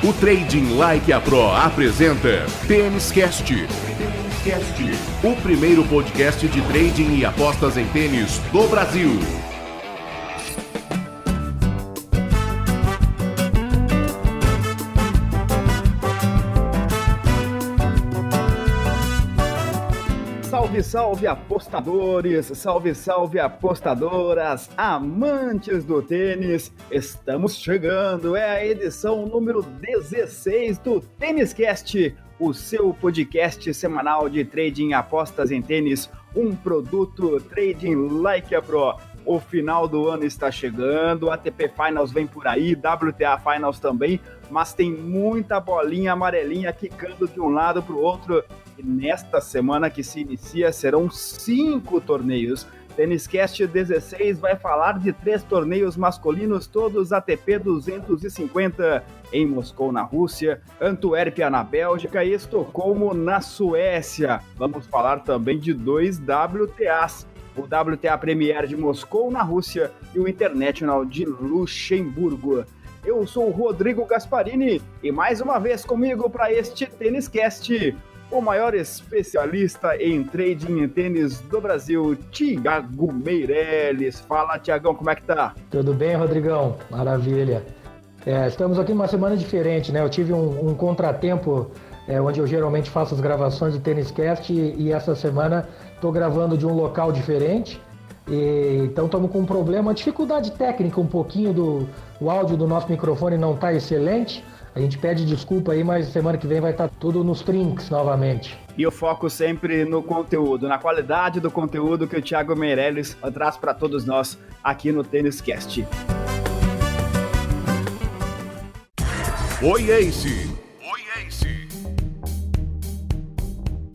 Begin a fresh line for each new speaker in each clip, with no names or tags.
O Trading Like a Pro apresenta Tênis Cast, o primeiro podcast de trading e apostas em tênis do Brasil.
Salve, salve apostadores, salve, salve apostadoras, amantes do tênis. Estamos chegando, é a edição número 16 do Tênis Cast, o seu podcast semanal de trading e apostas em tênis, um produto Trading Like a Pro. O final do ano está chegando, ATP Finals vem por aí, WTA Finals também, mas tem muita bolinha amarelinha quicando de um lado para o outro. E nesta semana que se inicia serão 5 torneios. Tênis Cast 16 vai falar de 3 torneios masculinos, todos ATP 250 em Moscou, na Rússia, Antuérpia, na Bélgica e Estocolmo, na Suécia. Vamos falar também de 2 WTAs. O WTA Premier de Moscou, na Rússia, e o International de Luxemburgo. Eu sou o Rodrigo Gasparini e mais uma vez comigo para este Tênis Cast, o maior especialista em trading em tênis do Brasil, Thiago Meirelles. Fala, Thiagão, como é que tá?
Tudo bem, Rodrigão? Maravilha. Estamos aqui numa semana diferente, né? Eu tive um contratempo onde eu geralmente faço as gravações do Tênis Cast e essa semana estou gravando de um local diferente. Então estamos com um problema, uma dificuldade técnica um pouquinho, o áudio do nosso microfone não está excelente. A gente pede desculpa aí, mas semana que vem vai estar tudo nos trinks novamente.
E o foco sempre no conteúdo, na qualidade do conteúdo que o Thiago Meirelles traz para todos nós aqui no Tênis Cast.
Oi, Ace!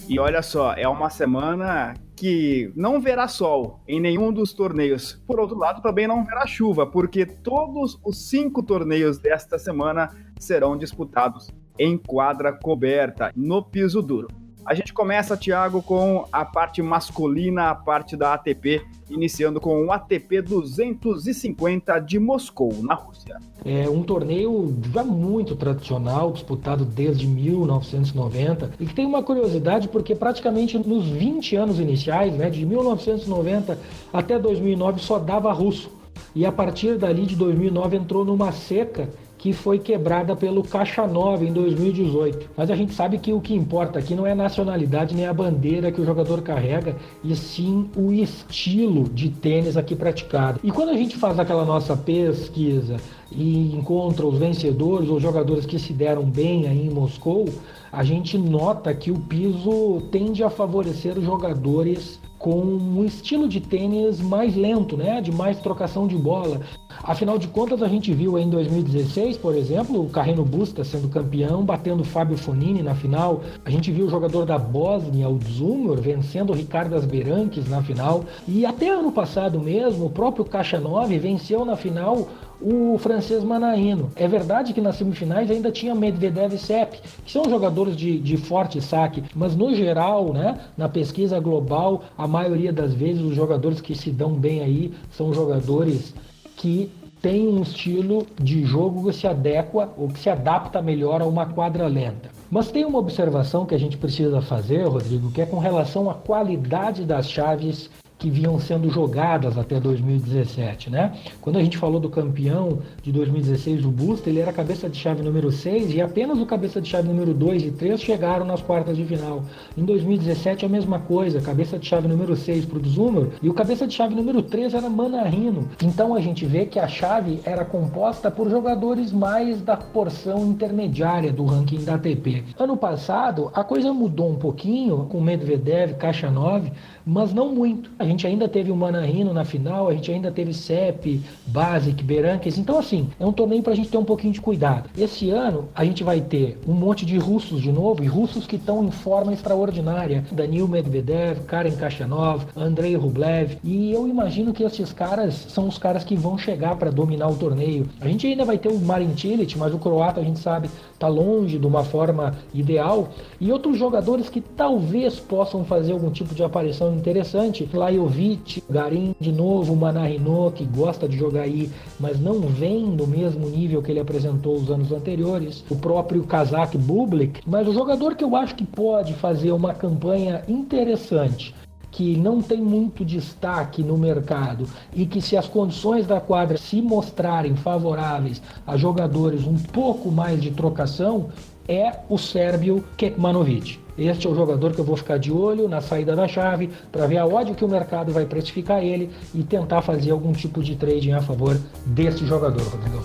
E olha só, é uma semana que não verá sol em nenhum dos torneios. Por outro lado, também não verá chuva, porque todos os 5 torneios desta semana serão disputados em quadra coberta, no piso duro. A gente começa, Thiago, com a parte masculina, a parte da ATP, iniciando com o ATP 250 de Moscou, na Rússia.
É um torneio já muito tradicional, disputado desde 1990, e que tem uma curiosidade porque praticamente nos 20 anos iniciais, né, de 1990 até 2009, só dava russo. E a partir dali, de 2009, entrou numa seca que foi quebrada pelo Khachanov em 2018. Mas a gente sabe que o que importa aqui não é a nacionalidade nem a bandeira que o jogador carrega, e sim o estilo de tênis aqui praticado. E quando a gente faz aquela nossa pesquisa e encontra os vencedores, os jogadores que se deram bem aí em Moscou, a gente nota que o piso tende a favorecer os jogadores com um estilo de tênis mais lento, né? De mais trocação de bola. Afinal de contas, a gente viu em 2016, por exemplo, o Carreno Busta sendo campeão, batendo o Fábio Fognini na final. A gente viu o jogador da Bósnia, o Dzumhor, vencendo o Ricardas Berankis na final. E até ano passado mesmo, o próprio Khachanov venceu na final o francês Mannarino. É verdade que nas semifinais ainda tinha Medvedev e Sepp, que são jogadores de forte saque, mas no geral, né, na pesquisa global, a maioria das vezes os jogadores que se dão bem aí são jogadores que têm um estilo de jogo que se adequa ou que se adapta melhor a uma quadra lenta. Mas tem uma observação que a gente precisa fazer, Rodrigo, que é com relação à qualidade das chaves que vinham sendo jogadas até 2017, né? Quando a gente falou do campeão de 2016, o Busta, ele era cabeça de chave número 6 e apenas o cabeça de chave número 2 e 3 chegaram nas quartas de final. Em 2017 a mesma coisa, cabeça de chave número 6 para o Dzumhor e o cabeça de chave número 3 era Mannarino. Então a gente vê que a chave era composta por jogadores mais da porção intermediária do ranking da ATP. Ano passado a coisa mudou um pouquinho com Medvedev, Khachanov, mas não muito. A gente ainda teve o Mannarino na final, a gente ainda teve Sepp, Basic, Berankis. Então, assim, é um torneio pra gente ter um pouquinho de cuidado. Esse ano, a gente vai ter um monte de russos de novo, e russos que estão em forma extraordinária. Danil Medvedev, Karen Khachanov, Andrei Rublev. E eu imagino que esses caras são os caras que vão chegar para dominar o torneio. A gente ainda vai ter o Marin Cilic, mas o croata, a gente sabe, tá longe de uma forma ideal. E outros jogadores que talvez possam fazer algum tipo de aparição interessante. Lá Lajovic, Garim de novo, Manarino, que gosta de jogar aí, mas não vem no mesmo nível que ele apresentou os anos anteriores. O próprio Kazakh Bublik, mas o jogador que eu acho que pode fazer uma campanha interessante, que não tem muito destaque no mercado e que, se as condições da quadra se mostrarem favoráveis a jogadores um pouco mais de trocação, é o sérbio Kekmanovic. Este é o jogador que eu vou ficar de olho na saída da chave para ver aonde que o mercado vai precificar ele e tentar fazer algum tipo de trading a favor desse jogador, Rodrigo.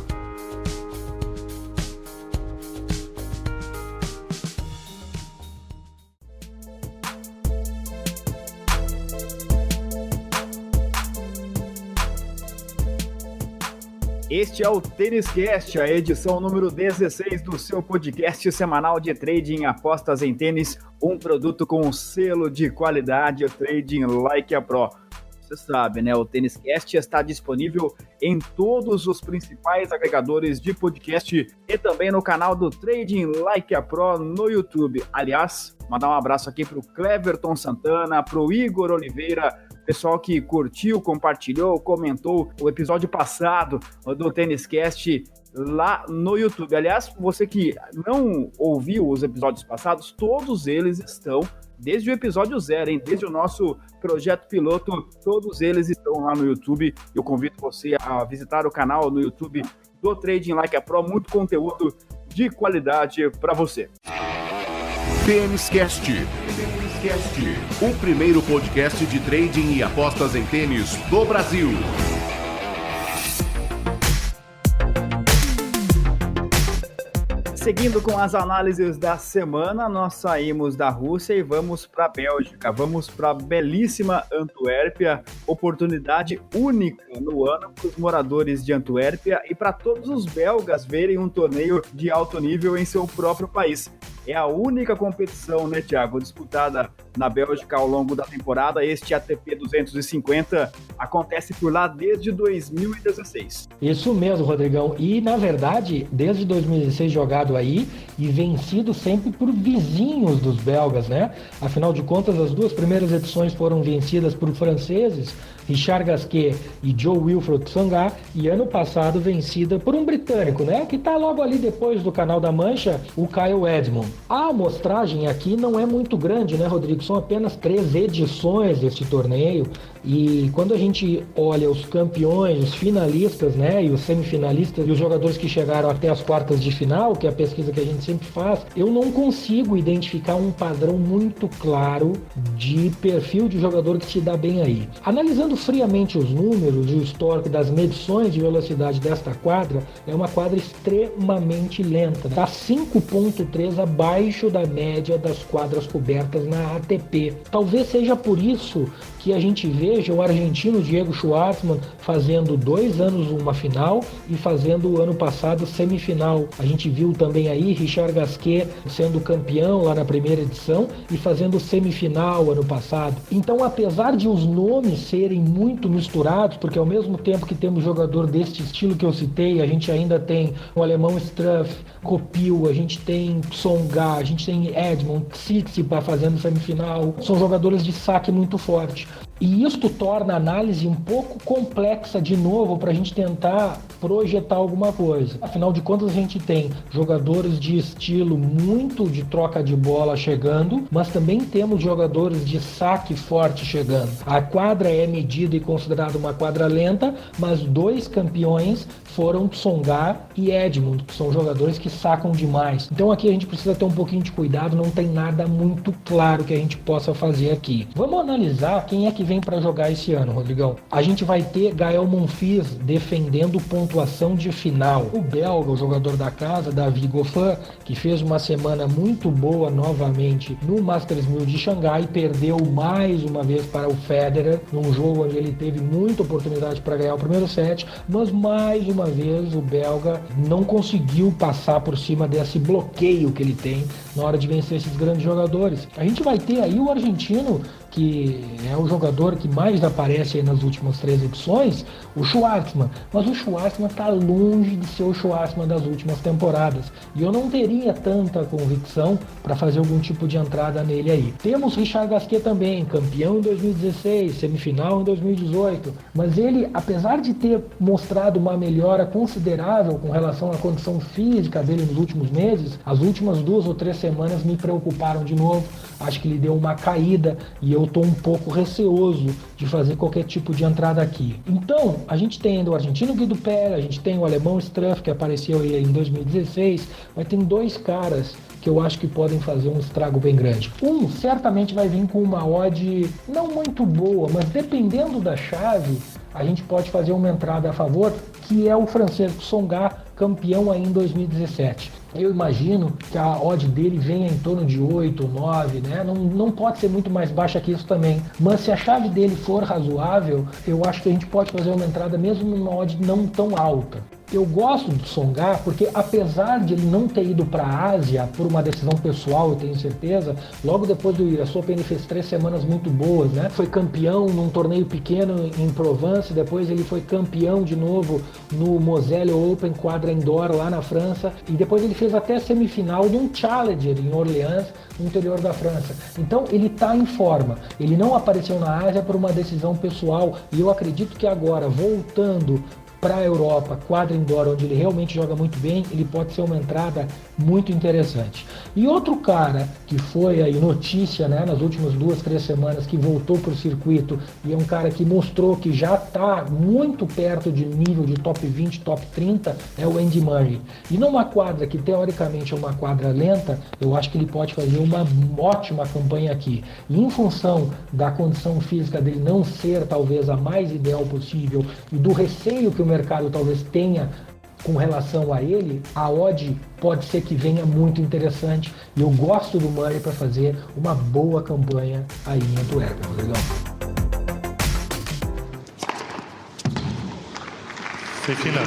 Este é o Tênis Cast, a edição número 16 do seu podcast semanal de trading apostas em tênis, um produto com selo de qualidade, o Trading Like a Pro. Você sabe, né? O Tênis Cast está disponível em todos os principais agregadores de podcast e também no canal do Trading Like a Pro no YouTube. Aliás, mandar um abraço aqui para o Cleverton Santana, para o Igor Oliveira, pessoal que curtiu, compartilhou, comentou o episódio passado do Tênis Cast lá no YouTube. Aliás, você que não ouviu os episódios passados, todos eles estão desde o episódio 0, hein? Desde o nosso projeto piloto, todos eles estão lá no YouTube. Eu convido você a visitar o canal no YouTube do Trading Like a Pro, muito conteúdo de qualidade para você.
Tênis Cast, o primeiro podcast de trading e apostas em tênis do Brasil.
Seguindo com as análises da semana, nós saímos da Rússia e vamos para a Bélgica. Vamos para a belíssima Antuérpia, oportunidade única no ano para os moradores de Antuérpia e para todos os belgas verem um torneio de alto nível em seu próprio país. É a única competição, né, Thiago, disputada na Bélgica ao longo da temporada. Este ATP 250 acontece por lá desde 2016.
Isso mesmo, Rodrigão. E, na verdade, desde 2016 jogado aí e vencido sempre por vizinhos dos belgas, né? Afinal de contas, as duas primeiras edições foram vencidas por franceses, Richard Gasquet e Jo-Wilfried Tsonga, e ano passado vencida por um britânico, né? Que tá logo ali depois do Canal da Mancha, o Kyle Edmund. A amostragem aqui não é muito grande, né, Rodrigo? São apenas 3 edições deste torneio. E quando a gente olha os campeões, os finalistas, né, e os semifinalistas e os jogadores que chegaram até as quartas de final, que é a pesquisa que a gente sempre faz, eu não consigo identificar um padrão muito claro de perfil de jogador que se dá bem aí. Analisando friamente os números e o histórico das medições de velocidade desta quadra, é uma quadra extremamente lenta, está 5.3 abaixo da média das quadras cobertas na ATP. Talvez seja por isso que a gente veja o argentino Diego Schwartzman fazendo 2 anos uma final e fazendo o ano passado semifinal. A gente viu também aí Richard Gasquet sendo campeão lá na primeira edição e fazendo semifinal ano passado. Então, apesar de os nomes serem muito misturados, porque ao mesmo tempo que temos jogador deste estilo que eu citei, a gente ainda tem o alemão Struff, Copil, a gente tem Tsonga, a gente tem Edmund, Tsitsipas fazendo semifinal. São jogadores de saque muito forte. E isto torna a análise um pouco complexa de novo para a gente tentar projetar alguma coisa. Afinal de contas, a gente tem jogadores de estilo muito de troca de bola chegando, mas também temos jogadores de saque forte chegando. A quadra é medida e considerada uma quadra lenta, mas 2 campeões foram Tsonga e Edmund, que são jogadores que sacam demais. Então aqui a gente precisa ter um pouquinho de cuidado, não tem nada muito claro que a gente possa fazer aqui. Vamos analisar quem é que vem para jogar esse ano, Rodrigão. A gente vai ter Gael Monfils defendendo pontuação de final. O belga, o jogador da casa, David Goffin, que fez uma semana muito boa novamente no Masters 1000 de Xangai, perdeu mais uma vez para o Federer, num jogo onde ele teve muita oportunidade para ganhar o primeiro set, mas mais uma vez o belga não conseguiu passar por cima desse bloqueio que ele tem na hora de vencer esses grandes jogadores. A gente vai ter aí o argentino, que é o jogador que mais aparece aí nas últimas 3 edições, o Schwartzman. Mas o Schwartzman está longe de ser o Schwartzman das últimas temporadas. E eu não teria tanta convicção para fazer algum tipo de entrada nele aí. Temos Richard Gasquet também, campeão em 2016, semifinal em 2018. Mas ele, apesar de ter mostrado uma melhora considerável com relação à condição física dele nos últimos meses, as últimas 2 ou 3 semanas me preocuparam de novo. Acho que ele deu uma caída e eu estou um pouco receoso de fazer qualquer tipo de entrada aqui. Então, a gente tem ainda o argentino Guido Pella, a gente tem o alemão Struff, que apareceu aí em 2016, mas tem 2 caras que eu acho que podem fazer um estrago bem grande. Um certamente vai vir com uma odd não muito boa, mas dependendo da chave, a gente pode fazer uma entrada a favor, que é o Francesco Tsonga, campeão aí em 2017. Eu imagino que a odd dele venha em torno de 8, 9, né? Não pode ser muito mais baixa que isso também. Mas se a chave dele for razoável, eu acho que a gente pode fazer uma entrada mesmo numa odd não tão alta. Eu gosto do Tsonga porque, apesar de ele não ter ido para a Ásia por uma decisão pessoal, eu tenho certeza, logo depois do US Open ele fez 3 semanas muito boas, né? Foi campeão num torneio pequeno em Provence, depois ele foi campeão de novo no Moselle Open quadra indoor lá na França, e depois ele fez até semifinal de um Challenger em Orléans, no interior da França. Então ele está em forma. Ele não apareceu na Ásia por uma decisão pessoal, e eu acredito que agora, voltando para a Europa, quadra indoor, onde ele realmente joga muito bem, ele pode ser uma entrada muito interessante. E outro cara que foi aí notícia, né, nas últimas 2, 3 semanas, que voltou para o circuito e é um cara que mostrou que já está muito perto de nível de top 20, top 30, é o Andy Murray. E numa quadra que teoricamente é uma quadra lenta, eu acho que ele pode fazer uma ótima campanha aqui. E em função da condição física dele não ser talvez a mais ideal possível e do receio que o mercado talvez tenha com relação a ele, a odd pode ser que venha muito interessante, e eu gosto do Murray para fazer uma boa campanha aí em Antuérpia, Rodrigão.
Final.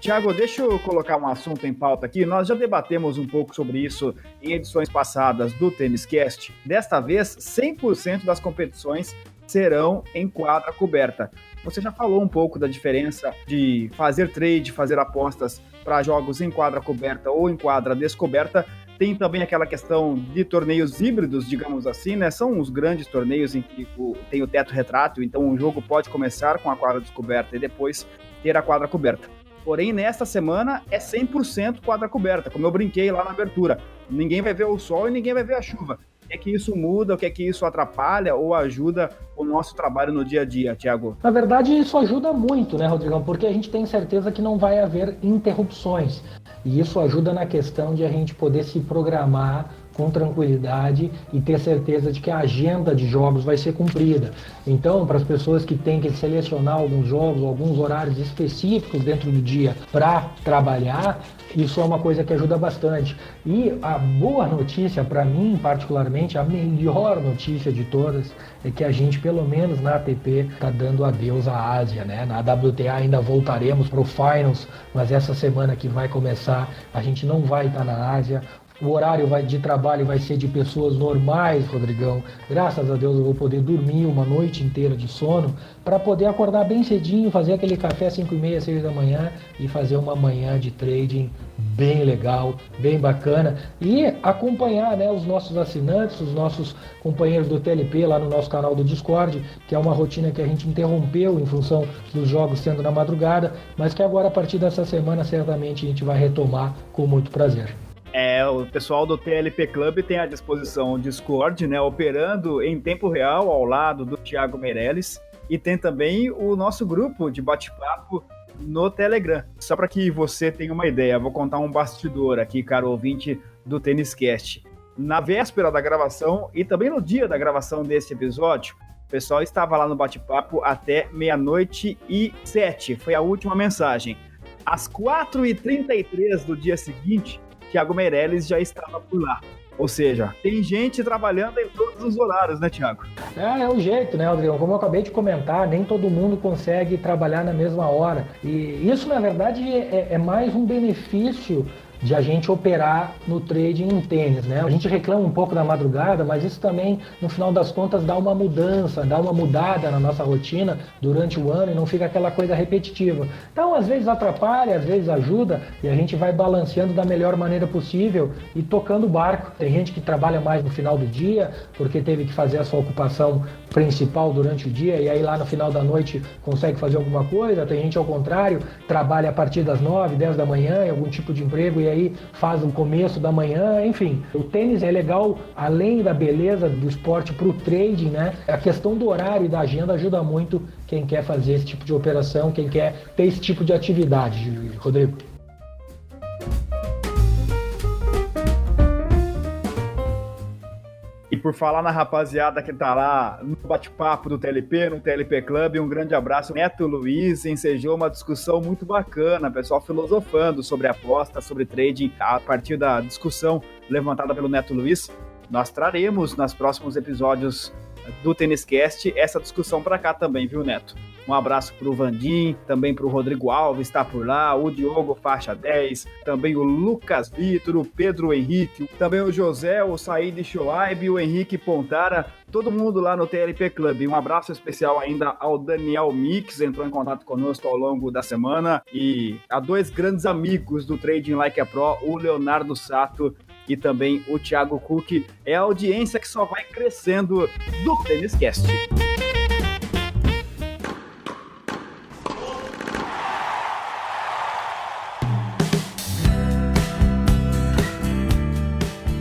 Thiago, deixa eu colocar um assunto em pauta aqui. Nós já debatemos um pouco sobre isso em edições passadas do Tênis Cast. Desta vez, 100% das competições serão em quadra coberta. Você já falou um pouco da diferença de fazer trade, fazer apostas para jogos em quadra coberta ou em quadra descoberta. Tem também aquela questão de torneios híbridos, digamos assim, né? São os grandes torneios em que tem o teto retrátil, então o jogo pode começar com a quadra descoberta e depois ter a quadra coberta. Porém, nesta semana é 100% quadra coberta, como eu brinquei lá na abertura. Ninguém vai ver o sol e ninguém vai ver a chuva. O que é que isso muda, o que é que isso atrapalha ou ajuda o nosso trabalho no dia a dia, Thiago?
Na verdade, isso ajuda muito, né, Rodrigão? Porque a gente tem certeza que não vai haver interrupções. E isso ajuda na questão de a gente poder se programar com tranquilidade e ter certeza de que a agenda de jogos vai ser cumprida. Então, para as pessoas que têm que selecionar alguns jogos, alguns horários específicos dentro do dia para trabalhar, isso é uma coisa que ajuda bastante. E a boa notícia, para mim particularmente, a melhor notícia de todas, é que a gente, pelo menos na ATP, está dando adeus à Ásia, né? Na WTA ainda voltaremos para o Finals, mas essa semana que vai começar, a gente não vai estar na Ásia. O horário de trabalho vai ser de pessoas normais, Rodrigão. Graças a Deus eu vou poder dormir uma noite inteira de sono para poder acordar bem cedinho, fazer aquele café 5h30, 6 da manhã e fazer uma manhã de trading bem legal, bem bacana, e acompanhar, né, os nossos assinantes, os nossos companheiros do TLP lá no nosso canal do Discord, que é uma rotina que a gente interrompeu em função dos jogos sendo na madrugada, mas que agora a partir dessa semana certamente a gente vai retomar com muito prazer.
O pessoal do TLP Club tem à disposição o Discord, né, operando em tempo real ao lado do Thiago Meirelles, e tem também o nosso grupo de bate-papo no Telegram. Só para que você tenha uma ideia, vou contar um bastidor aqui, caro ouvinte do Tênis Cast. Na véspera da gravação e também no dia da gravação desse episódio, o pessoal estava lá no bate-papo até 00:07, foi a última mensagem. Às 4h33 do dia seguinte, Thiago Meirelles já estava por lá. Ou seja, tem gente trabalhando em todos todos os horários, né, Thiago?
É o jeito, né, Rodrigo? Como eu acabei de comentar, nem todo mundo consegue trabalhar na mesma hora. E isso, na verdade, é mais um benefício de a gente operar no trading em tênis, né? A gente reclama um pouco da madrugada, mas isso também, no final das contas, dá uma mudança, dá uma mudada na nossa rotina durante o ano e não fica aquela coisa repetitiva. Então, às vezes atrapalha, às vezes ajuda e a gente vai balanceando da melhor maneira possível e tocando o barco. Tem gente que trabalha mais no final do dia, porque teve que fazer a sua ocupação principal durante o dia e aí lá no final da noite consegue fazer alguma coisa. Tem gente ao contrário, trabalha a partir das 9, 10 da manhã em algum tipo de emprego e aí faz o começo da manhã, enfim. O tênis é legal, além da beleza do esporte para o trading, né? A questão do horário e da agenda ajuda muito quem quer fazer esse tipo de operação, quem quer ter esse tipo de atividade, Rodrigo.
E por falar na rapaziada que tá lá no bate-papo do TLP, no TLP Club, um grande abraço. Neto Luiz ensejou uma discussão muito bacana, pessoal filosofando sobre aposta, sobre trading, a partir da discussão levantada pelo Neto Luiz. Nós traremos nos próximos episódios do TênisCast essa discussão para cá também, viu, Neto? Um abraço pro Vandim, também pro Rodrigo Alves, está por lá, o Diogo Faixa 10, também o Lucas Vitor, o Pedro Henrique, também o José, o Said Shoaib, o Henrique Pontara, todo mundo lá no TLP Club. Um abraço especial ainda ao Daniel Mix, entrou em contato conosco ao longo da semana, e a dois grandes amigos do Trading Like a Pro, o Leonardo Sato e também o Thiago Cook. É a audiência que só vai crescendo do TênisCast.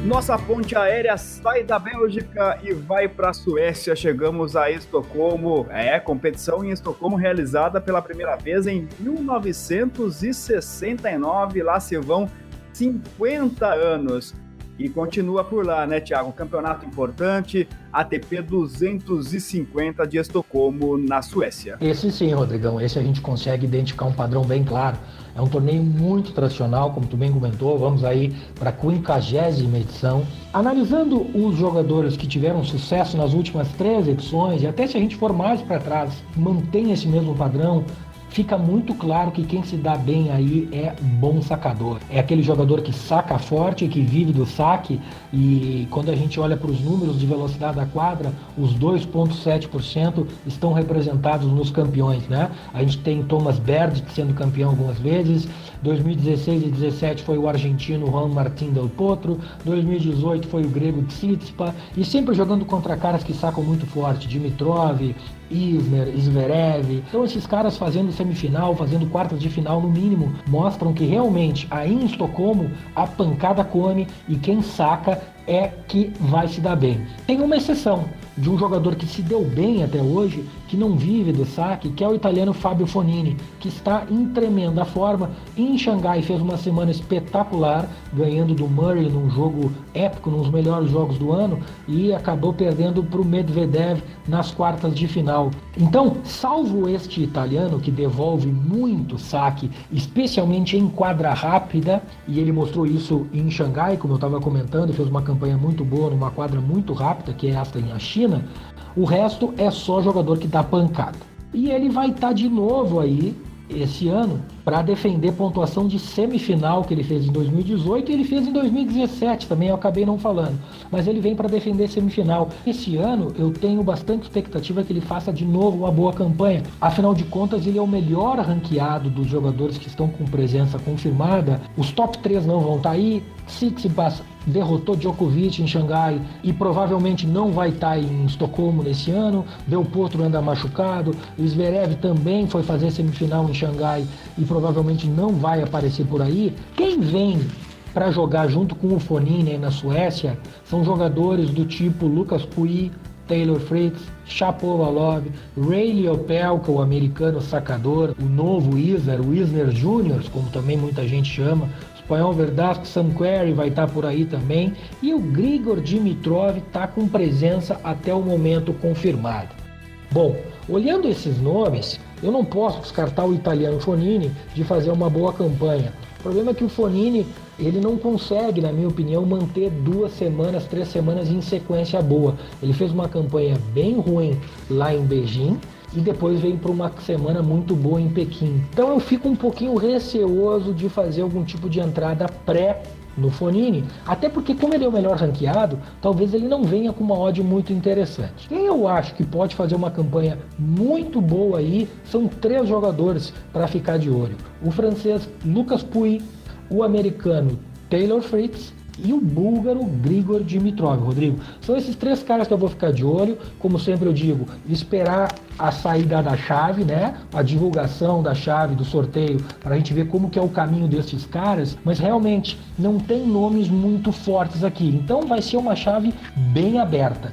Nossa ponte aérea sai da Bélgica e vai para a Suécia. Chegamos a Estocolmo. Competição em Estocolmo realizada pela primeira vez em 1969. Lá se vão 50 anos. E continua por lá, né, Thiago? Um campeonato importante, ATP 250 de Estocolmo, na Suécia.
Esse sim, Rodrigão. Esse a gente consegue identificar um padrão bem claro. É um torneio muito tradicional, como tu bem comentou. Vamos aí para a 50ª edição. Analisando os jogadores que tiveram sucesso nas últimas 3 edições, e até se a gente for mais para trás, mantém esse mesmo padrão, fica muito claro que quem se dá bem aí é bom sacador. É aquele jogador que saca forte, que vive do saque, e quando a gente olha para os números de velocidade da quadra, os 2,7% estão representados nos campeões, né? A gente tem Thomas Berdych sendo campeão algumas vezes, 2016 e 2017 foi o argentino Juan Martín del Potro, 2018 foi o grego Tsitsipas, e sempre jogando contra caras que sacam muito forte, Dimitrov, Isner, Zverev. Então esses caras fazendo semifinal, fazendo quartas de final no mínimo, mostram que realmente aí em Estocolmo a pancada come e quem saca é que vai se dar bem. Tem uma exceção de um jogador que se deu bem até hoje, que não vive do saque, que é o italiano Fabio Fognini, que está em tremenda forma. Em Xangai fez uma semana espetacular, ganhando do Murray num jogo épico, num dos melhores jogos do ano, e acabou perdendo para o Medvedev nas quartas de final. Então, salvo este italiano que devolve muito saque, especialmente em quadra rápida, e ele mostrou isso em Xangai, como eu estava comentando, fez uma campanha muito boa numa quadra muito rápida, que é esta em China, o resto é só jogador que dá pancada. E ele vai estar de novo aí, esse ano, para defender pontuação de semifinal que ele fez em 2018 e ele fez em 2017 também, eu acabei não falando. Mas ele vem para defender semifinal. Esse ano eu tenho bastante expectativa que ele faça de novo uma boa campanha. Afinal de contas, ele é o melhor ranqueado dos jogadores que estão com presença confirmada. Os top 3 não vão estar aí. Tsitsipas derrotou Djokovic em Xangai e provavelmente não vai estar em Estocolmo nesse ano. Del Potro anda machucado. Zverev também foi fazer semifinal em Xangai e provavelmente não vai aparecer por aí. Quem vem para jogar junto com o Fognini aí na Suécia são jogadores do tipo Lucas Pouille, Taylor Fritz, Shapovalov, Ray Opelka, o americano sacador, o novo Isner, o Isner Júnior, como também muita gente chama, o espanhol Verdasco, Sam Querrey vai estar por aí também, e o Grigor Dimitrov está com presença até o momento confirmado. Bom, olhando esses nomes, eu não posso descartar o italiano Fognini de fazer uma boa campanha. O problema é que o Fognini ele não consegue, na minha opinião, manter 2 semanas, 3 semanas em sequência boa. Ele fez uma campanha bem ruim lá em Beijing e depois veio para uma semana muito boa em Pequim. Então eu fico um pouquinho receoso de fazer algum tipo de entrada pré no Fognini, até porque como ele é o melhor ranqueado, talvez ele não venha com uma odd muito interessante. Quem eu acho que pode fazer uma campanha muito boa aí, são 3 jogadores para ficar de olho. O francês Lucas Pouille, o americano Taylor Fritz e o búlgaro Grigor Dimitrov, Rodrigo. São esses 3 caras que eu vou ficar de olho. Como sempre eu digo, esperar a saída da chave, né? A divulgação da chave do sorteio, para a gente ver como que é o caminho desses caras, mas realmente não tem nomes muito fortes aqui. Então vai ser uma chave bem aberta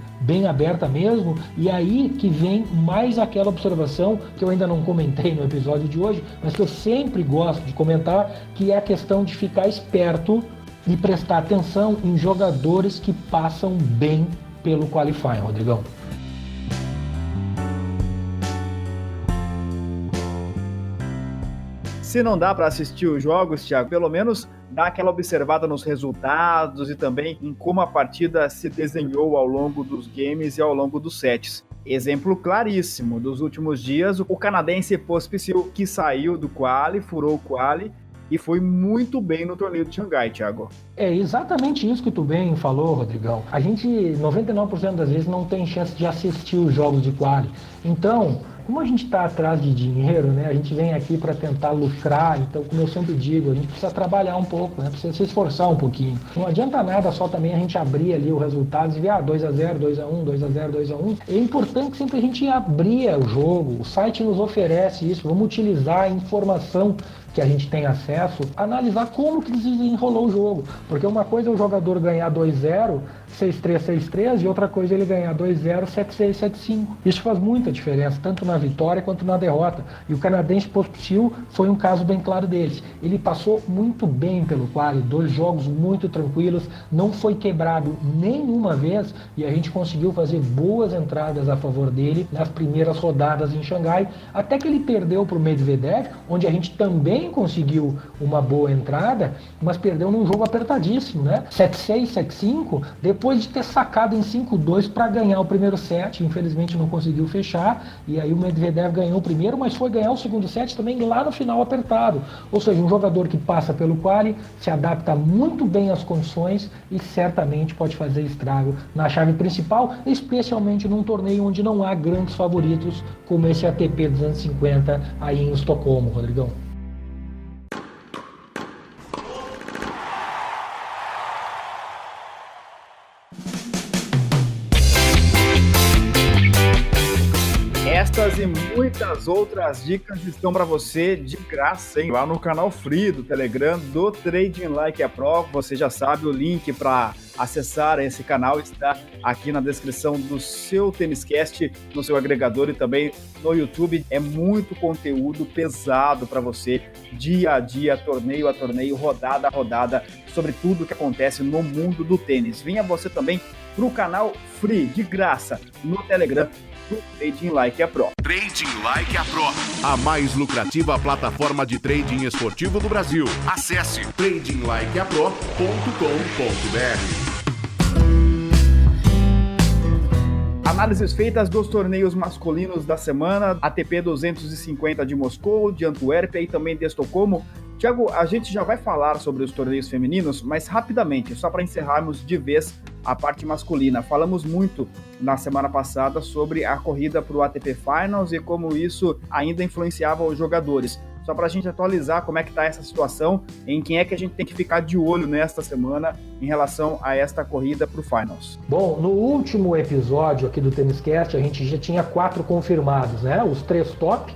mesmo, e aí que vem mais aquela observação que eu ainda não comentei no episódio de hoje, mas que eu sempre gosto de comentar, que é a questão de ficar esperto e prestar atenção em jogadores que passam bem pelo qualifying, Rodrigão.
Se não dá para assistir os jogos, Thiago, pelo menos dá aquela observada nos resultados e também em como a partida se desenhou ao longo dos games e ao longo dos sets. Exemplo claríssimo dos últimos dias, o canadense Pospisil, que saiu do quali, furou o quali, e foi muito bem no torneio de Xangai, Thiago.
É exatamente isso que tu bem falou, Rodrigão. A gente, 99% das vezes, não tem chance de assistir os jogos de quali. Então, como a gente está atrás de dinheiro, né? A gente vem aqui para tentar lucrar. Então, como eu sempre digo, a gente precisa trabalhar um pouco, né? Precisa se esforçar um pouquinho. Não adianta nada só também a gente abrir ali os resultados e ver 2-0, 2-1, 2-0, 2-1. É importante sempre a gente abrir o jogo. O site nos oferece isso. Vamos utilizar a informação que a gente tem acesso, analisar como que desenrolou o jogo. Porque uma coisa é o jogador ganhar 2-0, 6-3, 6-3, e outra coisa é ele ganhar 2-0, 7-6, 7-5. Isso faz muita diferença, tanto na vitória quanto na derrota. E o canadense Pospisil foi um caso bem claro deles. Ele passou muito bem pelo quali, 2 jogos muito tranquilos, não foi quebrado nenhuma vez, e a gente conseguiu fazer boas entradas a favor dele nas primeiras rodadas em Xangai, até que ele perdeu para o Medvedev, onde a gente também conseguiu uma boa entrada, mas perdeu num jogo apertadíssimo, né? 7-6, 7-5, depois de ter sacado em 5-2 para ganhar o primeiro set, infelizmente não conseguiu fechar, e aí o Medvedev ganhou o primeiro, mas foi ganhar o segundo set também lá no final apertado. Ou seja, um jogador que passa pelo quali, se adapta muito bem às condições e certamente pode fazer estrago na chave principal, especialmente num torneio onde não há grandes favoritos como esse ATP 250 aí em Estocolmo, Rodrigão.
Estas e muitas outras dicas estão para você de graça, hein? Lá no canal Free do Telegram do Trading Like a Pro. Você já sabe, o link para acessar esse canal está aqui na descrição do seu TênisCast, no seu agregador e também no YouTube. É muito conteúdo pesado para você, dia a dia, torneio a torneio, rodada a rodada, sobre tudo o que acontece no mundo do tênis. Venha você também para o canal Free, de graça, no Telegram do Trading Like a Pro.
Trading Like a Pro, a mais lucrativa plataforma de trading esportivo do Brasil. Acesse tradinglikeapro.com.br.
Análises feitas dos torneios masculinos da semana, ATP 250 de Moscou, de Antuérpia e também de Estocolmo. Thiago, a gente já vai falar sobre os torneios femininos, mas rapidamente, só para encerrarmos de vez a parte masculina. Falamos muito na semana passada sobre a corrida para o ATP Finals e como isso ainda influenciava os jogadores. Só para a gente atualizar como é que está essa situação, em quem é que a gente tem que ficar de olho nesta semana em relação a esta corrida para o Finals.
Bom, no último episódio aqui do TênisCast, a gente já tinha 4 confirmados, né? Os 3 top,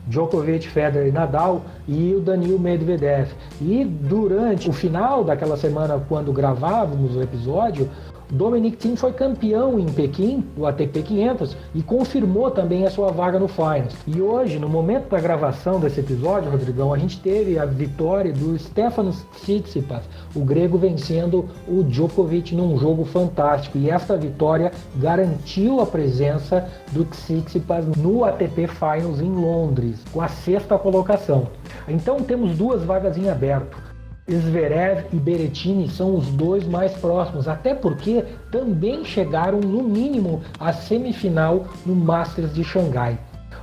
Djokovic, Federer e Nadal, e o Daniil Medvedev. E durante o final daquela semana, quando gravávamos o episódio, Dominic Thiem foi campeão em Pequim, do ATP 500, e confirmou também a sua vaga no Finals. E hoje, no momento da gravação desse episódio, Rodrigão, a gente teve a vitória do Stefanos Tsitsipas, o grego vencendo o Djokovic num jogo fantástico. E esta vitória garantiu a presença do Tsitsipas no ATP Finals em Londres, com a 6ª colocação. Então temos 2 vagas em aberto. Zverev e Berrettini são os dois mais próximos, até porque também chegaram no mínimo à semifinal no Masters de Xangai.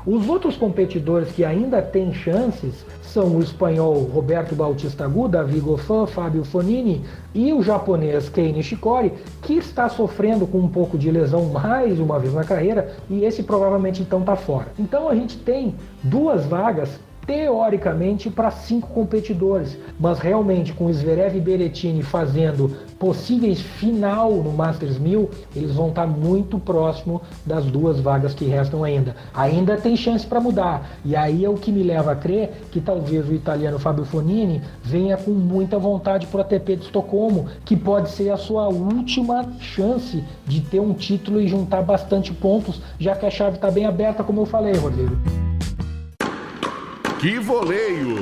Os outros competidores que ainda têm chances são o espanhol Roberto Bautista Agut, Davi Goffin, Fábio Fognini e o japonês Kei Nishikori, que está sofrendo com um pouco de lesão mais uma vez na carreira, e esse provavelmente então está fora. Então a gente tem 2 vagas teoricamente para 5 competidores, mas realmente com Zverev e Berrettini fazendo possíveis final no Masters 1000, eles vão estar muito próximo das 2 vagas que restam ainda. Ainda tem chance para mudar, e aí é o que me leva a crer que talvez o italiano Fábio Fognini venha com muita vontade para o ATP de Estocolmo, que pode ser a sua última chance de ter um título e juntar bastante pontos, já que a chave está bem aberta, como eu falei, Rodrigo.
Que voleio!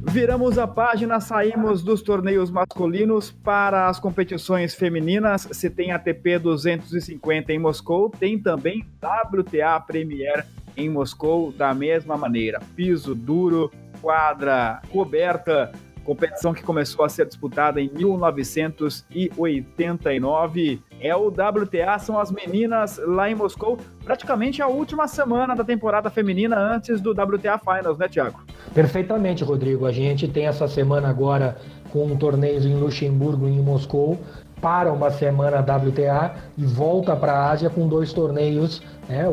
Viramos a página, saímos dos torneios masculinos para as competições femininas. Se tem ATP 250 em Moscou, tem também WTA Premier em Moscou da mesma maneira. Piso duro, quadra coberta, competição que começou a ser disputada em 1989. É o WTA, são as meninas lá em Moscou, praticamente a última semana da temporada feminina antes do WTA Finals, né, Thiago?
Perfeitamente, Rodrigo. A gente tem essa semana agora com torneios em Luxemburgo e em Moscou, para uma semana WTA e volta para a Ásia com 2 torneios,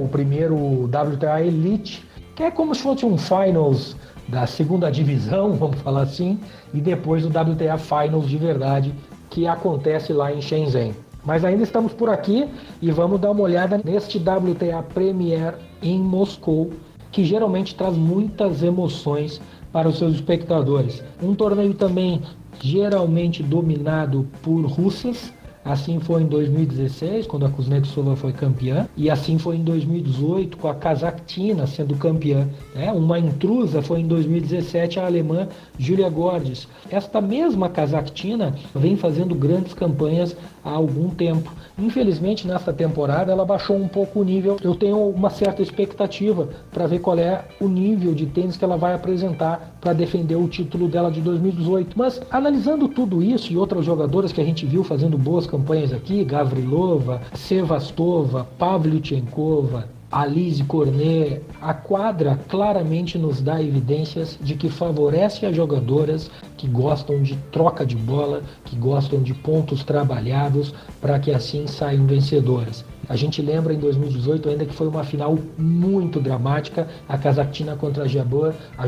o primeiro WTA Elite, que é como se fosse um Finals da segunda divisão, vamos falar assim, e depois o WTA Finals de verdade, que acontece lá em Shenzhen. Mas ainda estamos por aqui e vamos dar uma olhada neste WTA Premier em Moscou, que geralmente traz muitas emoções para os seus espectadores. Um torneio também geralmente dominado por russas. Assim foi em 2016, quando a Kuznetsova foi campeã, e assim foi em 2018, com a Kazakhtina sendo campeã. Uma intrusa foi em 2017 a alemã Julia Gorges. Esta mesma Kazakhtina vem fazendo grandes campanhas há algum tempo. Infelizmente, nesta temporada, ela baixou um pouco o nível. Eu tenho uma certa expectativa para ver qual é o nível de tênis que ela vai apresentar para defender o título dela de 2018. Mas, analisando tudo isso e outras jogadoras que a gente viu fazendo boas campanhas aqui, Gavrilova, Sevastova, Pavlyuchenkova, Alizé Cornet, a quadra claramente nos dá evidências de que favorece as jogadoras que gostam de troca de bola, que gostam de pontos trabalhados, para que assim saiam vencedoras. A gente lembra em 2018 ainda que foi uma final muito dramática, a Kazakhtina contra a Jabeur, a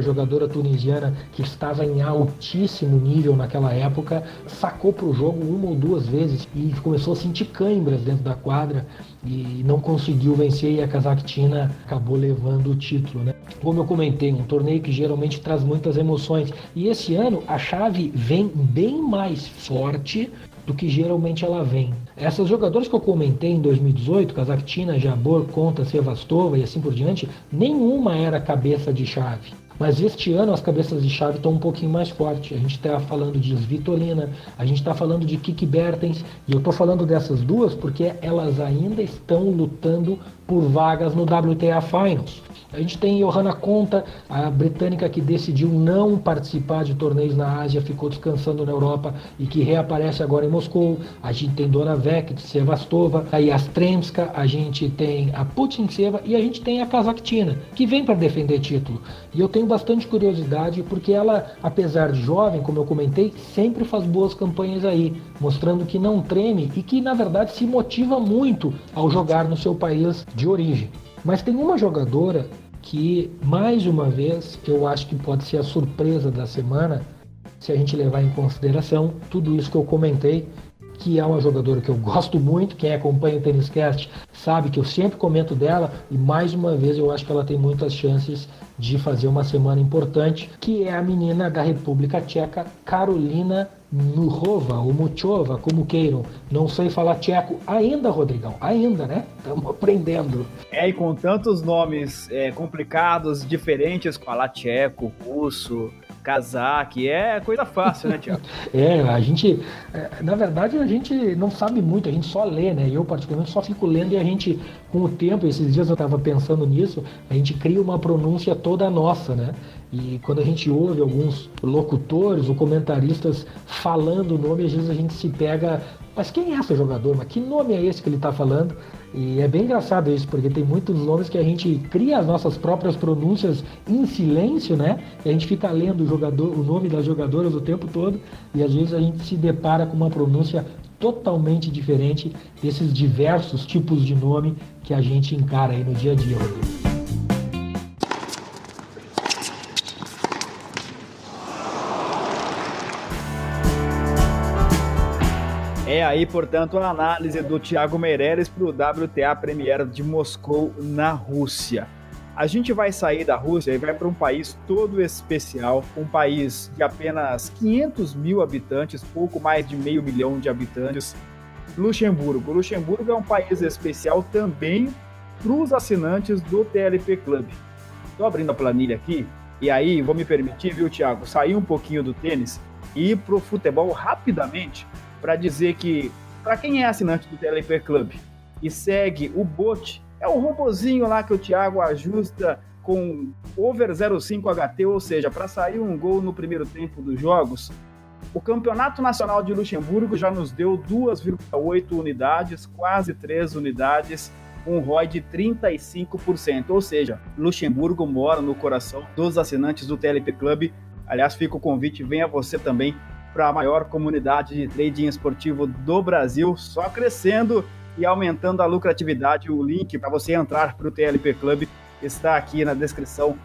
jogadora tunisiana que estava em altíssimo nível naquela época, sacou para o jogo 1 ou 2 vezes e começou a sentir cãibras dentro da quadra e não conseguiu vencer, e a Kazakhtina acabou levando o título, né? Como eu comentei, um torneio que geralmente traz muitas emoções, e esse ano a chave vem bem mais forte do que geralmente ela vem. Essas jogadoras que eu comentei em 2018, Kazakhtina, Jabeur, Konta, Sevastova e assim por diante, nenhuma era cabeça de chave. Mas este ano as cabeças de chave estão um pouquinho mais fortes. A gente está falando de Svitolina, a gente está falando de Kiki Bertens, e eu estou falando dessas duas porque elas ainda estão lutando por vagas no WTA Finals. A gente tem Johanna Konta, a britânica que decidiu não participar de torneios na Ásia, ficou descansando na Europa e que reaparece agora em Moscou. A gente tem Dona Vek, Sevastova, a Yastremska, a gente tem a Putintseva e a gente tem a Kazakhtina, que vem para defender título. E eu tenho bastante curiosidade porque ela, apesar de jovem, como eu comentei, sempre faz boas campanhas aí, mostrando que não treme e que, na verdade, se motiva muito ao jogar no seu país de origem. Mas tem uma jogadora que, mais uma vez, eu acho que pode ser a surpresa da semana, se a gente levar em consideração tudo isso que eu comentei, que é uma jogadora que eu gosto muito. Quem acompanha o Tennis Cast sabe que eu sempre comento dela, e mais uma vez eu acho que ela tem muitas chances de fazer uma semana importante, que é a menina da República Tcheca, Karolina Muchova, ou Muchova, como queiram. Não sei falar tcheco ainda, Rodrigão. Ainda, né? Estamos aprendendo.
E com tantos nomes complicados, diferentes, falar tcheco, russo, casar, que é coisa fácil, né, Thiago?
Na verdade, a gente não sabe muito, a gente só lê, né? Eu, particularmente, só fico lendo e a gente, com o tempo, esses dias eu estava pensando nisso, a gente cria uma pronúncia toda nossa, né? E quando a gente ouve alguns locutores ou comentaristas falando o nome, às vezes a gente se pega, mas quem é esse jogador? Mas que nome é esse que ele está falando? E é bem engraçado isso, porque tem muitos nomes que a gente cria as nossas próprias pronúncias em silêncio, né? E a gente fica lendo o nome das jogadoras o tempo todo, e às vezes a gente se depara com uma pronúncia totalmente diferente desses diversos tipos de nome que a gente encara aí no dia a dia, Rodrigo.
É aí, portanto, a análise do Thiago Meireles para o WTA Premier de Moscou, na Rússia. A gente vai sair da Rússia e vai para um país todo especial, um país de apenas 500 mil habitantes, pouco mais de 500 mil de habitantes, Luxemburgo. Luxemburgo é um país especial também para os assinantes do TLP Club. Estou abrindo a planilha aqui, e aí vou me permitir, viu, Thiago, sair um pouquinho do tênis e ir para o futebol rapidamente, para dizer que, para quem é assinante do TLP Club e segue o bot, é o robozinho lá que o Thiago ajusta com over 0,5 HT, ou seja, para sair um gol no primeiro tempo dos jogos. O Campeonato Nacional de Luxemburgo já nos deu 2,8 unidades, quase 3 unidades, um ROI de 35%, ou seja, Luxemburgo mora no coração dos assinantes do TLP Club. Aliás, fica o convite, venha você também para a maior comunidade de trading esportivo do Brasil, só crescendo e aumentando a lucratividade. O link para você entrar para o TLP Club está aqui na descrição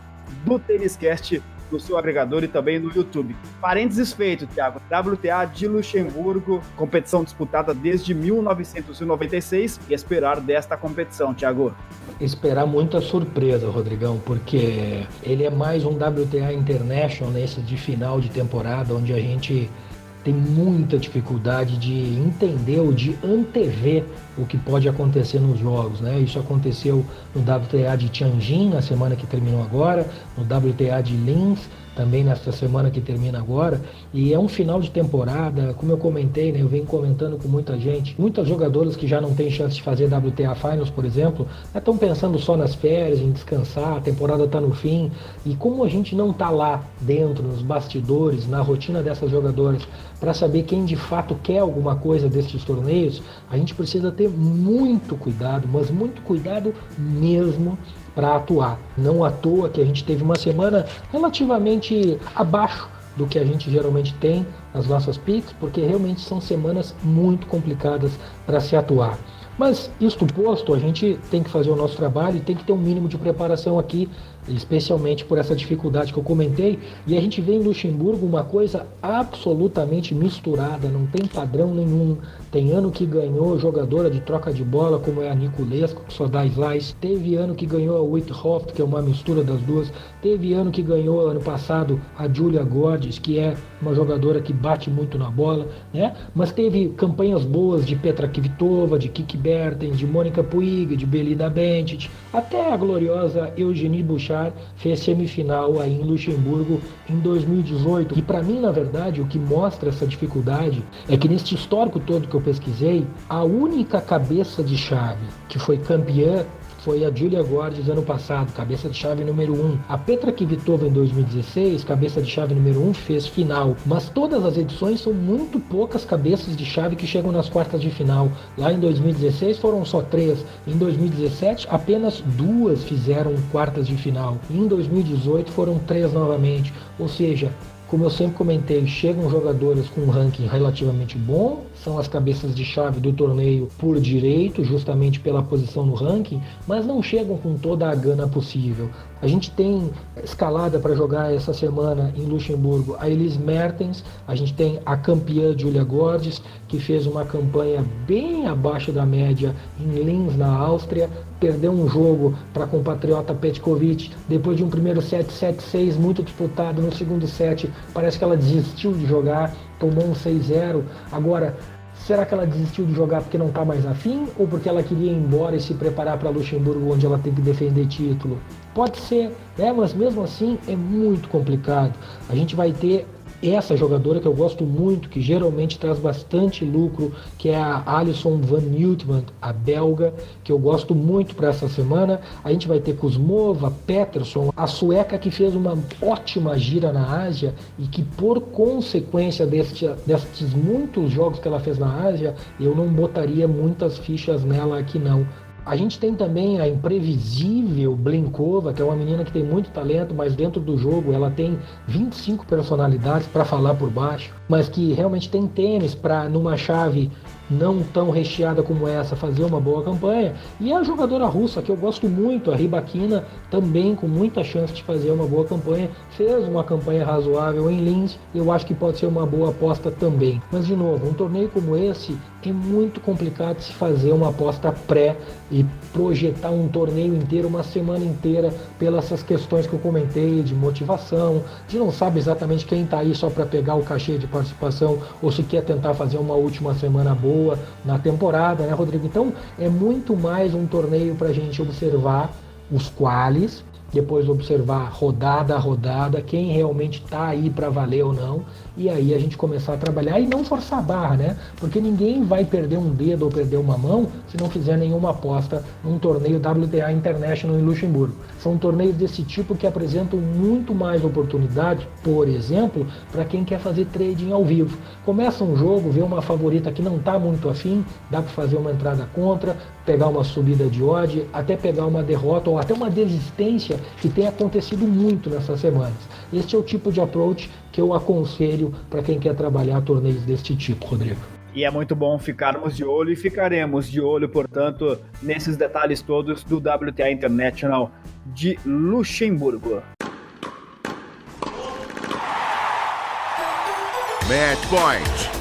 do TênisCast, no seu agregador e também no YouTube. Parênteses feito, Thiago. WTA de Luxemburgo, competição disputada desde 1996, e esperar desta competição, Thiago?
Esperar muita surpresa, Rodrigão, porque ele é mais um WTA International nesse de final de temporada, onde a gente tem muita dificuldade de entender ou de antever o que pode acontecer nos jogos, né? Isso aconteceu no WTA de Tianjin, na semana que terminou agora, no WTA de Linz, também nesta semana que termina agora, e é um final de temporada, como eu comentei, né, eu venho comentando com muita gente, muitas jogadoras que já não têm chance de fazer WTA Finals, por exemplo, estão pensando só nas férias, em descansar, a temporada está no fim, e como a gente não está lá dentro, nos bastidores, na rotina dessas jogadoras, para saber quem de fato quer alguma coisa desses torneios, a gente precisa ter muito cuidado, mas muito cuidado mesmo, para atuar. Não à toa que a gente teve uma semana relativamente abaixo do que a gente geralmente tem nas nossas picks, porque realmente são semanas muito complicadas para se atuar. Mas, isto posto, a gente tem que fazer o nosso trabalho e tem que ter um mínimo de preparação aqui, especialmente por essa dificuldade que eu comentei, e a gente vê em Luxemburgo uma coisa absolutamente misturada, não tem padrão nenhum. Tem ano que ganhou jogadora de troca de bola, como é a Niculescu, que só dá slice. Teve ano que ganhou a Whithoft, que é uma mistura das duas. Teve ano que ganhou, ano passado, a Julia Gordes, que é uma jogadora que bate muito na bola, né? Mas teve campanhas boas de Petra Kvitova, de Kiki Bertens, de Mônica Puig, de Belinda Bencic, até a gloriosa Eugenie Bouchard fez semifinal aí em Luxemburgo em 2018. E para mim, na verdade, o que mostra essa dificuldade é que neste histórico todo que eu pesquisei, a única cabeça de chave que foi campeã foi a Julia Gordes ano passado, cabeça de chave número 1. A Petra Kvitova em 2016, cabeça de chave número 1, fez final. Mas todas as edições são muito poucas cabeças de chave que chegam nas quartas de final. Lá em 2016 foram só 3. Em 2017, apenas 2 fizeram quartas de final. E em 2018 foram 3 novamente. Ou seja, como eu sempre comentei, chegam jogadoras com um ranking relativamente bom, são as cabeças de chave do torneio por direito, justamente pela posição no ranking, mas não chegam com toda a gana possível. A gente tem escalada para jogar essa semana em Luxemburgo a Elise Mertens, a gente tem a campeã Julia Gordes, que fez uma campanha bem abaixo da média em Linz, na Áustria, perdeu um jogo para a compatriota Petkovic, depois de um primeiro set 7-6 muito disputado, no segundo set parece que ela desistiu de jogar, tomou um 6-0. Agora, Será que ela desistiu de jogar porque não está mais afim? Ou porque ela queria ir embora e se preparar para Luxemburgo, onde ela tem que defender título? Pode ser, né? Mas mesmo assim é muito complicado. A gente vai ter essa jogadora que eu gosto muito, que geralmente traz bastante lucro, que é a Alison van Nieuwtman, a belga, que eu gosto muito para essa semana. A gente vai ter Kuzmova, Peterson, a sueca que fez uma ótima gira na Ásia e que por consequência destes muitos jogos que ela fez na Ásia, eu não botaria muitas fichas nela aqui não. A gente tem também a imprevisível Blinkova, que é uma menina que tem muito talento, mas dentro do jogo ela tem 25 personalidades para falar por baixo, mas que realmente tem tênis para, numa chave não tão recheada como essa, fazer uma boa campanha. E a jogadora russa, que eu gosto muito, a Rybakina, também com muita chance de fazer uma boa campanha, fez uma campanha razoável em Linz, eu acho que pode ser uma boa aposta também. Mas de novo, um torneio como esse é muito complicado se fazer uma aposta pré e projetar um torneio inteiro, uma semana inteira, pelas essas questões que eu comentei, de motivação, de não sabe exatamente quem está aí só para pegar o cachê de participação ou se quer tentar fazer uma última semana boa na temporada, né, Rodrigo? Então é muito mais um torneio para a gente observar os quales, depois observar rodada a rodada, quem realmente está aí para valer ou não, e aí a gente começar a trabalhar e não forçar a barra, né? Porque ninguém vai perder um dedo ou perder uma mão se não fizer nenhuma aposta num torneio WTA International em Luxemburgo. São torneios desse tipo que apresentam muito mais oportunidade, por exemplo, para quem quer fazer trading ao vivo. Começa um jogo, vê uma favorita que não está muito afim, dá para fazer uma entrada contra, pegar uma subida de odd, até pegar uma derrota ou até uma desistência que tem acontecido muito nessas semanas. Este é o tipo de approach que eu aconselho para quem quer trabalhar torneios deste tipo, Rodrigo.
E é muito bom ficarmos de olho e ficaremos de olho, portanto, nesses detalhes todos do WTA International de Luxemburgo.
Match Point.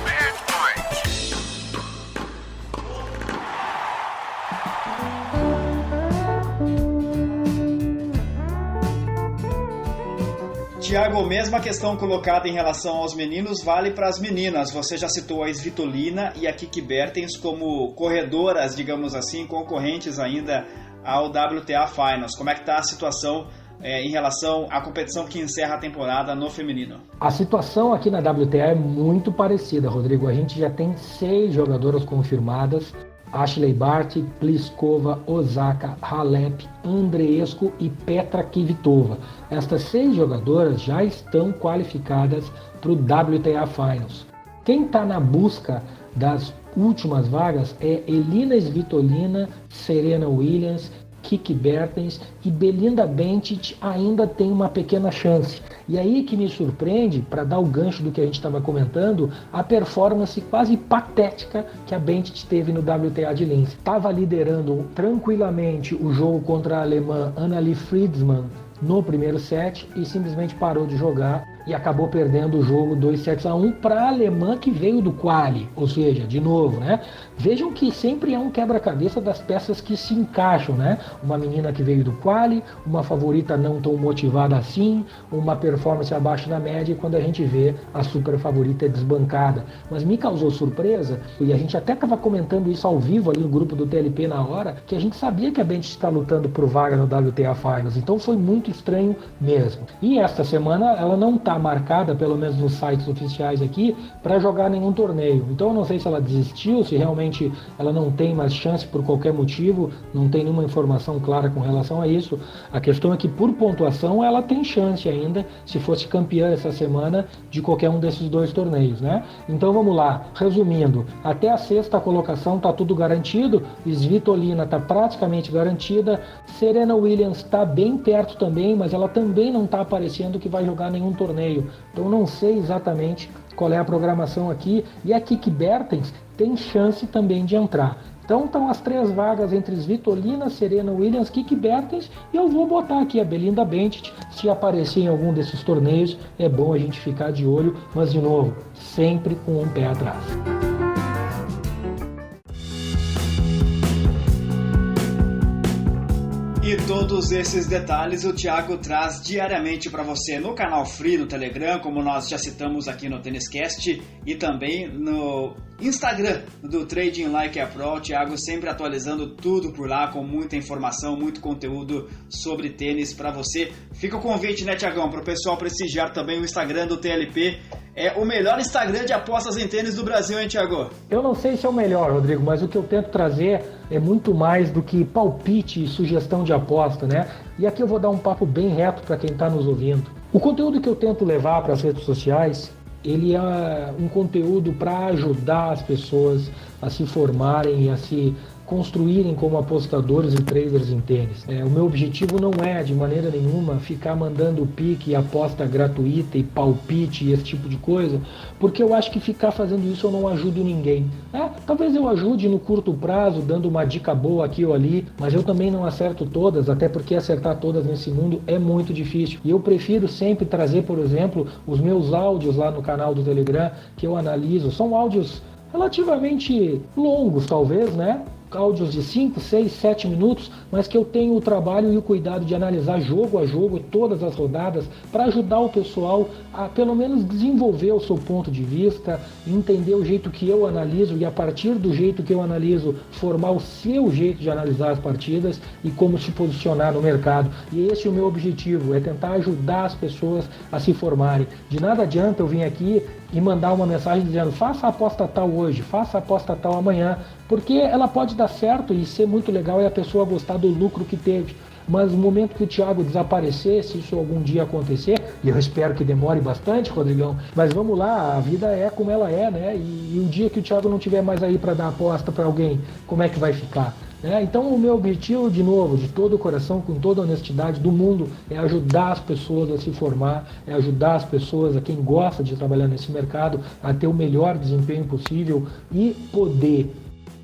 Tiago, mesma questão colocada em relação aos meninos vale para as meninas. Você já citou a Svitolina e a Kiki Bertens como corredoras, digamos assim, concorrentes ainda ao WTA Finals. Como é que está a situação em relação à competição que encerra a temporada no feminino?
A situação aqui na WTA é muito parecida, Rodrigo. A gente já tem 6 jogadoras confirmadas: Ashley Barty, Pliskova, Osaka, Halep, Andreescu e Petra Kvitova. Estas 6 jogadoras já estão qualificadas para o WTA Finals. Quem está na busca das últimas vagas é Elina Svitolina, Serena Williams, Kiki Bertens e Belinda Bencic ainda tem uma pequena chance. E aí que me surpreende, para dar o gancho do que a gente estava comentando, a performance quase patética que a Bencic teve no WTA de Linz. Estava liderando tranquilamente o jogo contra a alemã Annelie Friedman no primeiro set e simplesmente parou de jogar e acabou perdendo o jogo 2-1 para a alemã que veio do quali, ou seja, de novo, né? Vejam que sempre é um quebra-cabeça das peças que se encaixam, né? Uma menina que veio do quali, uma favorita não tão motivada assim, uma performance abaixo da média, e quando a gente vê a super favorita é desbancada. Mas me causou surpresa, e a gente até estava comentando isso ao vivo ali no grupo do TLP na hora, que a gente sabia que a Bencic está lutando por vaga no WTA Finals, então foi muito estranho mesmo. E esta semana ela não está marcada, pelo menos nos sites oficiais aqui, para jogar nenhum torneio. Então eu não sei se ela desistiu, se realmente ela não tem mais chance por qualquer motivo, não tem nenhuma informação clara com relação a isso. A questão é que por pontuação ela tem chance ainda, se fosse campeã essa semana, de qualquer um desses 2 torneios, né? Então vamos lá, resumindo, até a 6ª colocação está tudo garantido, Svitolina está praticamente garantida, Serena Williams está bem perto também, mas ela também não está aparecendo que vai jogar nenhum torneio. Então não sei exatamente qual é a programação aqui, e a Kiki Bertens tem chance também de entrar. Então estão as 3 vagas entre Svitolina, Serena Williams, Kiki Bertens, e eu vou botar aqui a Belinda Bencic. Se aparecer em algum desses torneios, é bom a gente ficar de olho, mas de novo, sempre com um pé atrás.
E todos esses detalhes o Thiago traz diariamente para você no canal Free do Telegram, como nós já citamos aqui no TênisCast, e também no Instagram do Trading Like a Pro. O Thiago sempre atualizando tudo por lá, com muita informação, muito conteúdo sobre tênis para você. Fica o convite, né, Thiagão, para o pessoal prestigiar também o Instagram do TLP. É o melhor Instagram de apostas em tênis do Brasil, hein, Thiago?
Eu não sei se é o melhor, Rodrigo, mas o que eu tento trazer é muito mais do que palpite e sugestão de aposta, né? E aqui eu vou dar um papo bem reto para quem está nos ouvindo. O conteúdo que eu tento levar para as redes sociais, ele é um conteúdo para ajudar as pessoas a se formarem e a se construírem como apostadores e traders em tênis. O meu objetivo não é, de maneira nenhuma, ficar mandando pique e aposta gratuita e palpite e esse tipo de coisa, porque eu acho que ficar fazendo isso eu não ajudo ninguém. Talvez eu ajude no curto prazo, dando uma dica boa aqui ou ali, mas eu também não acerto todas, até porque acertar todas nesse mundo é muito difícil. E eu prefiro sempre trazer, por exemplo, os meus áudios lá no canal do Telegram, que eu analiso. São áudios relativamente longos, talvez, né? Áudios de 5, 6, 7 minutos, mas que eu tenho o trabalho e o cuidado de analisar jogo a jogo todas as rodadas para ajudar o pessoal a pelo menos desenvolver o seu ponto de vista, entender o jeito que eu analiso e a partir do jeito que eu analiso formar o seu jeito de analisar as partidas e como se posicionar no mercado. E esse é o meu objetivo, é tentar ajudar as pessoas a se formarem. De nada adianta eu vir aqui e mandar uma mensagem dizendo faça a aposta tal hoje, faça a aposta tal amanhã, porque ela pode dar certo e ser muito legal e a pessoa gostar do lucro que teve. Mas no momento que o Thiago desaparecer, se isso algum dia acontecer, e eu espero que demore bastante, Rodrigão, mas vamos lá, a vida é como ela é, né? E o dia que o Thiago não tiver mais aí para dar aposta para alguém, como é que vai ficar? Então o meu objetivo, de novo, de todo o coração, com toda a honestidade do mundo, é ajudar as pessoas a se formar, é ajudar as pessoas, a quem gosta de trabalhar nesse mercado, a ter o melhor desempenho possível e poder,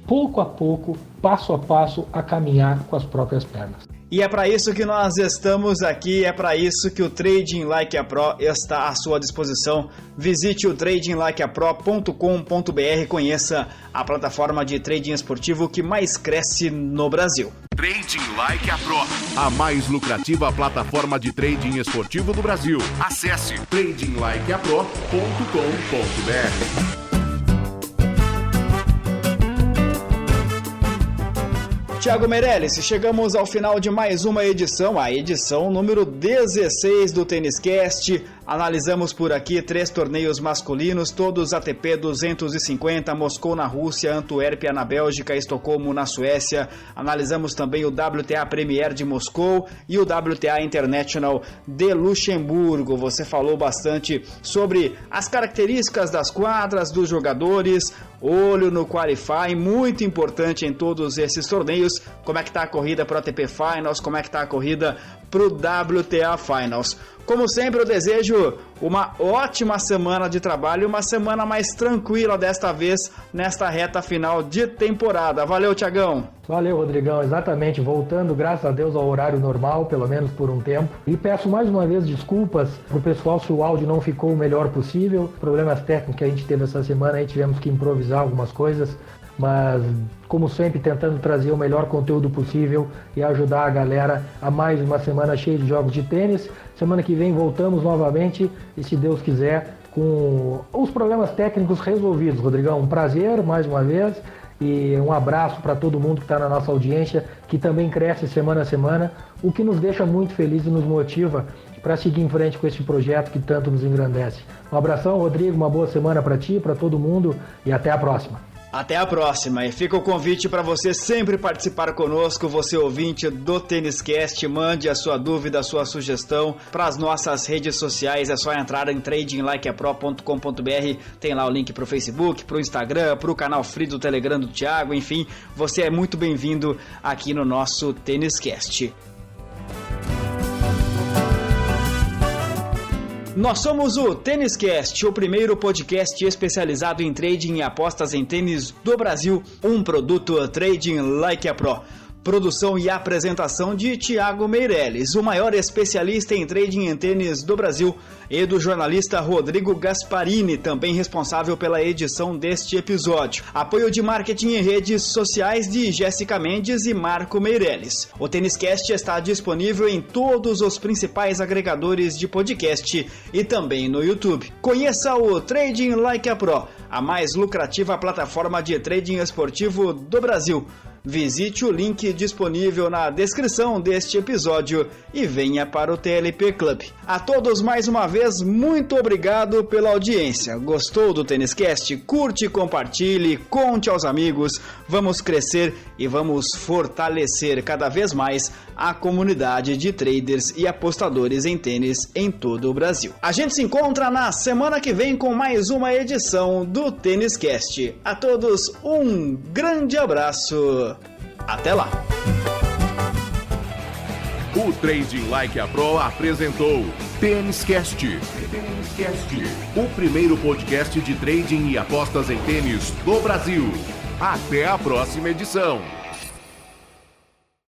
pouco a pouco, passo a passo, a caminhar com as próprias pernas.
E é para isso que nós estamos aqui, é para isso que o Trading Like a Pro está à sua disposição. Visite o tradinglikeapro.com.br, conheça a plataforma de trading esportivo que mais cresce no Brasil.
Trading Like a Pro, a mais lucrativa plataforma de trading esportivo do Brasil. Acesse tradinglikeapro.com.br.
Thiago Meirelles, chegamos ao final de mais uma edição, a edição número 16 do TênisCast. Analisamos por aqui 3 torneios masculinos, todos ATP 250, Moscou na Rússia, Antuérpia na Bélgica, Estocolmo na Suécia. Analisamos também o WTA Premier de Moscou e o WTA International de Luxemburgo. Você falou bastante sobre as características das quadras, dos jogadores, olho no Qualify, muito importante em todos esses torneios. Como é que está a corrida para o ATP Finals, como é que está a corrida para o WTA Finals. Como sempre, eu desejo uma ótima semana de trabalho e uma semana mais tranquila desta vez, nesta reta final de temporada. Valeu, Thiagão!
Valeu, Rodrigão, exatamente, voltando, graças a Deus, ao horário normal, pelo menos por um tempo. E peço mais uma vez desculpas pro pessoal se o áudio não ficou o melhor possível. Problemas técnicos que a gente teve essa semana, aí tivemos que improvisar algumas coisas, mas como sempre tentando trazer o melhor conteúdo possível e ajudar a galera a mais uma semana cheia de jogos de tênis. Semana que vem voltamos novamente e, se Deus quiser, com os problemas técnicos resolvidos. Rodrigão, um prazer mais uma vez e um abraço para todo mundo que está na nossa audiência, que também cresce semana a semana, o que nos deixa muito felizes e nos motiva para seguir em frente com esse projeto que tanto nos engrandece. Um abração, Rodrigo, uma boa semana para ti, para todo mundo e até a próxima.
Até a próxima, e fica o convite para você sempre participar conosco, você ouvinte do TênisCast. Mande a sua dúvida, a sua sugestão para as nossas redes sociais, é só entrar em tradinglikeapro.com.br, tem lá o link para o Facebook, para o Instagram, para o canal Free do Telegram do Thiago, enfim, você é muito bem-vindo aqui no nosso TênisCast. Nós somos o TênisCast, o primeiro podcast especializado em trading e apostas em tênis do Brasil, um produto Trading Like a Pro. Produção e apresentação de Thiago Meirelles, o maior especialista em trading em tênis do Brasil, e do jornalista Rodrigo Gasparini, também responsável pela edição deste episódio. Apoio de marketing e redes sociais de Jéssica Mendes e Marco Meirelles. O TênisCast está disponível em todos os principais agregadores de podcast e também no YouTube. Conheça o Trading Like a Pro, a mais lucrativa plataforma de trading esportivo do Brasil. Visite o link disponível na descrição deste episódio e venha para o TLP Club. A todos mais uma vez, muito obrigado pela audiência. Gostou do TênisCast? Curte, compartilhe, conte aos amigos. Vamos crescer e vamos fortalecer cada vez mais a comunidade de traders e apostadores em tênis em todo o Brasil. A gente se encontra na semana que vem com mais uma edição do TênisCast. A todos um grande abraço. Até lá!
O Trading Like a Pro apresentou TênisCast, o primeiro podcast de trading e apostas em tênis do Brasil. Até a próxima edição!